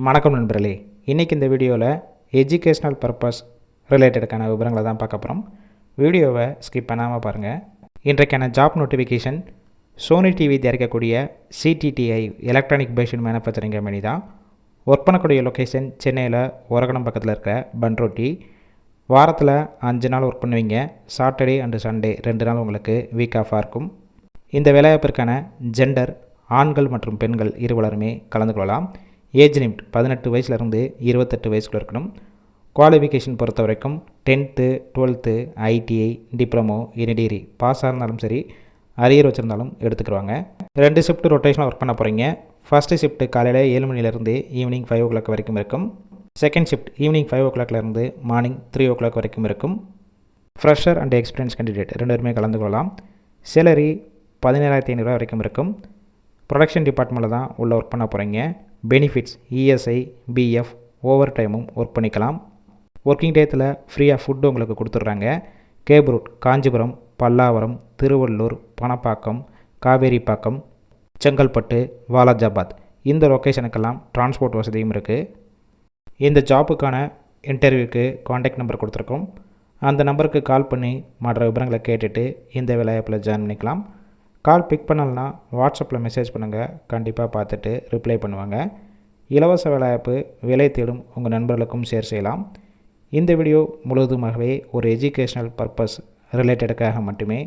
வணக்கம் நண்பர்களே, இன்றைக்கி இந்த வீடியோவில் எஜுகேஷ்னல் பர்பஸ் ரிலேட்டடுக்கான விவரங்களை தான் பார்க்க போகிறோம். வீடியோவை ஸ்கிப் பண்ணாமல் பாருங்கள். இன்றைக்கான ஜாப் நோட்டிஃபிகேஷன் சோனி டிவி தயாரிக்கக்கூடிய சிடிடிஐ எலக்ட்ரானிக் பேஷன் மேனுஃபேக்சரிங் கம்பெனி தான். ஒர்க் பண்ணக்கூடிய லொக்கேஷன் சென்னையில் ஒரகடம் பக்கத்தில் இருக்க பன்ரோட்டி. வாரத்தில் 5 நாள் ஒர்க் பண்ணுவீங்க. சாட்டர்டே அண்டு சண்டே 2 நாள் உங்களுக்கு வீக் ஆஃபாக இருக்கும். இந்த வேலைவாய்ப்பிற்கான ஜெண்டர் ஆண்கள் மற்றும் பெண்கள் இருவருமே கலந்து கொள்ளலாம். ஏஜ் லிமிட் 18 வயசுலேருந்து 28 வயசுக்குள்ள இருக்கணும். குவாலிஃபிகேஷன் பொறுத்த வரைக்கும் 10th 12th ITI diploma any degree பாஸாக இருந்தாலும் சரி, அரியர் வச்சுருந்தாலும் எடுத்துக்கிடுவாங்க. 2 ஷிஃப்ட் ரொட்டேஷனில் ஒர்க் பண்ண போகிறீங்க. ஃபஸ்ட்டு ஷிஃப்ட் காலையில் 7 மணிலேருந்து ஈவினிங் 5 o'clock வரைக்கும் இருக்கும். செகண்ட் ஷிஃப்ட் ஈவினிங் 5 o'clockலேருந்து மார்னிங் 3 o'clock வரைக்கும் இருக்கும். ஃப்ரெஷர் அண்ட் எக்ஸ்பீரியன்ஸ் கேண்டிடேட் 2 பேருமே கலந்து கொள்ளலாம். சேலரி 17,500 வரைக்கும் இருக்கும். ப்ரொடக்ஷன் டிபார்ட்மெண்ட்டில் தான் உள்ள ஒர்க் பண்ண போகிறீங்க. பெனிஃபிட்ஸ் இஎஸ்ஐ பிஎஃப் ஓவர் டைமும் ஒர்க் பண்ணிக்கலாம். ஒர்க்கிங் டேத்தில் ஃப்ரீயாக ஃபுட்டு உங்களுக்கு கொடுத்துட்றாங்க. கேப் ரூட் காஞ்சிபுரம், பல்லாவரம், திருவள்ளூர், பணப்பாக்கம், காவேரிப்பாக்கம், செங்கல்பட்டு, வாலாஜாபாத் இந்த லொக்கேஷனுக்கெல்லாம் டிரான்ஸ்போர்ட் வசதியும் இருக்குது. இந்த ஜாப்புக்கான இன்டர்வியூக்கு காண்டாக்ட் நம்பர் கொடுத்துருக்கோம். அந்த நம்பருக்கு கால் பண்ணி மற்ற விவரங்களை கேட்டுட்டு இந்த வேலைவாய்ப்பில் ஜாயின் பண்ணிக்கலாம். கால் பிக் பண்ணலன்னா வாட்ஸ்அப்பில் மெசேஜ் பண்ணுங்கள். கண்டிப்பாக பார்த்துட்டு ரிப்ளை பண்ணுவாங்க. இலவச வேலைவாய்ப்பு வேலை தேடும் உங்கள் நண்பர்களுக்கும் ஷேர் செய்யலாம். இந்த வீடியோ முழுவதுமாகவே ஒரு எஜுகேஷ்னல் பர்பஸ் ரிலேட்டடுக்காக மட்டுமே.